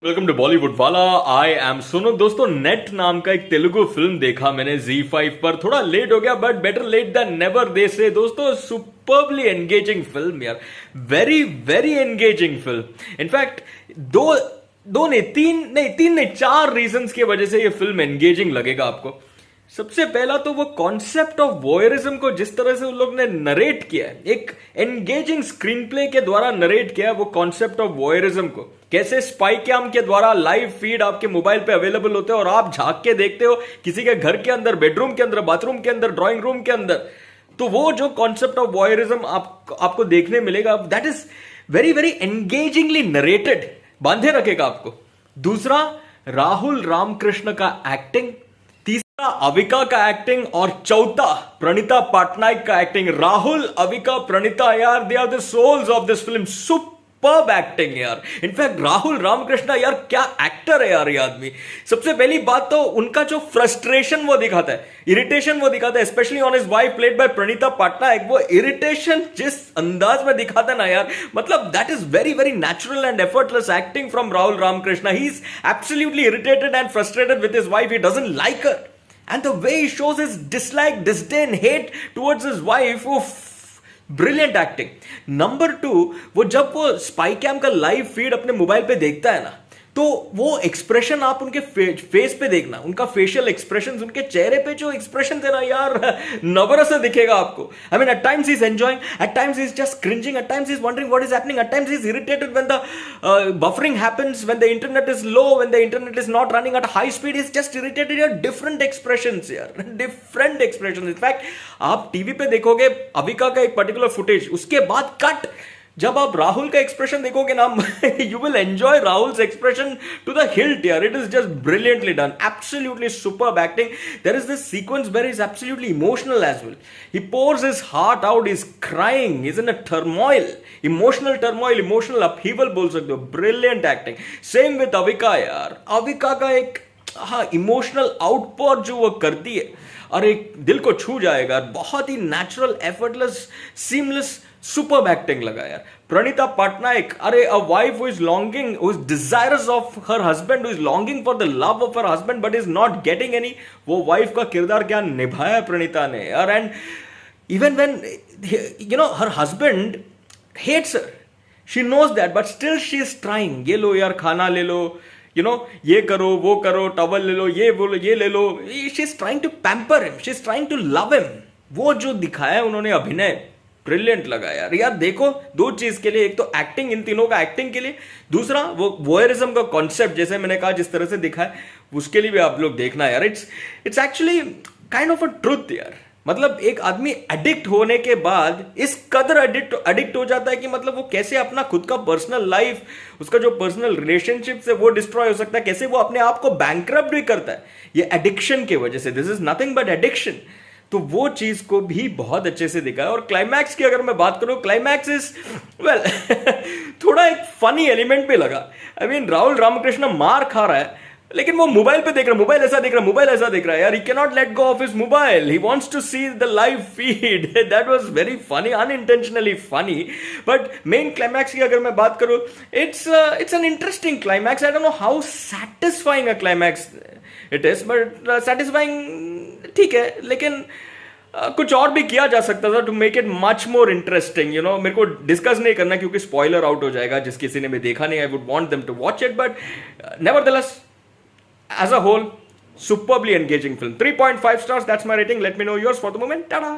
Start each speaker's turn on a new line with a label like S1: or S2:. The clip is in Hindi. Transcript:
S1: वेलकम टू बॉलीवुड वाला। आई एम सुनो। दोस्तों, नेट नाम का एक तेलुगु फिल्म देखा मैंने Z5 पर। थोड़ा लेट हो गया but better late than never they say. दोस्तों, सुपर्बली एंगेजिंग फिल्म यार, very very engaging film. In fact दो नहीं तीन नहीं चार रीजंस की वजह से ये फिल्म एंगेजिंग लगेगा आपको। सबसे पहला तो वो कॉन्सेप्ट ऑफ वॉयरिज्म को जिस तरह से उन लोग ने नरेट किया है, एक एंगेजिंग स्क्रीन प्ले के द्वारा नरेट किया है वो कॉन्सेप्ट ऑफ वॉयरिज्म को। कैसे स्पाई कैम के द्वारा लाइव फीड आपके मोबाइल पे अवेलेबल होते हैं और आप झांक के देखते हो किसी के घर के अंदर, बेडरूम के अंदर, बाथरूम के अंदर, ड्राइंग रूम के अंदर। तो वो जो कॉन्सेप्ट ऑफ वॉयरिज्म आपको देखने मिलेगा, that is very very engagingly narrated, बांधे रखेगा आपको। दूसरा, राहुल रामकृष्ण का एक्टिंग। तीसरा, अविका का एक्टिंग। और चौथा, प्रणीता पटनायक का एक्टिंग। राहुल, अविका, प्रणीता, यार they are the souls of this film. Superb acting यार। इनफैक्ट राहुल रामकृष्ण यार क्या एक्टर है यार ये आदमी। सबसे पहली बात तो उनका जो फ्रस्ट्रेशन वो दिखाता है, इरिटेशन वो दिखाता है, specially on his wife played by Pranitha Patnaik. वो इरिटेशन जिस अंदाज में दिखाता है ना यार, मतलब that is very very natural and effortless acting from Rahul Ramakrishna. He is absolutely irritated and frustrated with his wife. He doesn't like her and the way he shows his dislike, disdain, hate towards his wife, brilliant acting. Number 2, वो जब वो स्पाई कैम का लाइव फीड अपने मोबाइल पे देखता है ना, तो वो एक्सप्रेशन आप उनके फेस पे देखना, उनका फेशियल एक्सप्रेशन, उनके चेहरे पे जो एक्सप्रेशन थे ना यार, नवरस से दिखेगा आपको। I mean, at times he is enjoying, at times he is just cringing, at times he is wondering what is happening, at times he is irritated when the buffering happens, when the internet is low, when the internet is not running at high speed, is just irritated यार। डिफरेंट एक्सप्रेशंस यार, डिफरेंट एक्सप्रेशंस। इनफैक्ट आप टीवी पे देखोगे अविका का एक पर्टिकुलर फुटेज, उसके बाद कट जब आप राहुल का एक्सप्रेशन देखोगे ना, you will enjoy Rahul's expression to the hilt यार। It is just brilliantly done, absolutely superb acting. There is this sequence where is absolutely emotional as well. He pours his heart out, is crying, is in a turmoil, emotional turmoil, emotional upheaval बोल सकते हो। Brilliant acting. Same with Avika यार। अविका का एक इमोशनल आउटपोर जो वो करती है, अरे दिल को छू जाएगा। बहुत ही natural, effortless, seamless, superb acting लगा यार। प्रणीता पटनायक, अरे a wife who is longing, who is desirous of her husband, who is longing for the love of her husband but is not getting any, वो वाइफ का किरदार क्या निभाया प्रणीता ने यार। And even when you know her husband hates her, she knows that, but still she is trying. ये लो यार, खाना ले लो, यू नो ये करो, वो करो, टॉवल ले लो, ये बोलो, ये ले लो। She is trying to pamper him, she is trying to love him. वो जो दिखाया उन्होंने अभिनय, ब्रिलियंट लगा यार। यार देखो, दो चीज के लिए, एक तो एक्टिंग, इन तीनों का एक्टिंग के लिए, दूसरा वो वॉयरिज्म का कॉन्सेप्ट, जैसे मैंने कहा जिस तरह से दिखा है, उसके लिए भी आप लोग देखना यार। It's actually kind of a truth यार। मतलब एक आदमी एडिक्ट होने के बाद इस कदर एडिक्ट हो जाता है कि मतलब वो कैसे अपना खुद का पर्सनल लाइफ, उसका जो पर्सनल रिलेशनशिप है वो डिस्ट्रॉय हो सकता है, कैसे वो अपने आप को बैंकरप्ट भी करता है ये एडिक्शन की वजह से। This is nothing but addiction. तो वो चीज को भी बहुत अच्छे से दिखा है। और क्लाइमैक्स की अगर मैं बात करूं, क्लाइमैक्स इज वेल थोड़ा एक फनी एलिमेंट भी लगा। आई मीन, राहुल रामकृष्ण मार खा रहा है लेकिन वो मोबाइल पे देख रहा है, मोबाइल ऐसा देख रहा है, मोबाइल ऐसा देख रहा है यार। He can not let go of his mobile, he wants to see the live feed. That was very funny, unintentionally funny. But main climax की अगर मैं बात करूं, it's an interesting climax. I don't know how satisfying a climax it is, but satisfying ठीक है, लेकिन कुछ और भी किया जा सकता था to make it much more interesting. You know, मेरे को डिस्कस नहीं करना क्योंकि स्पॉइलर आउट हो जाएगा जिस किसी ने भी देखा नहीं। I would want them to watch it, but nevertheless as a whole, superbly engaging film. 3.5 stars, that's my rating. Let me know yours for the moment. Ta-da!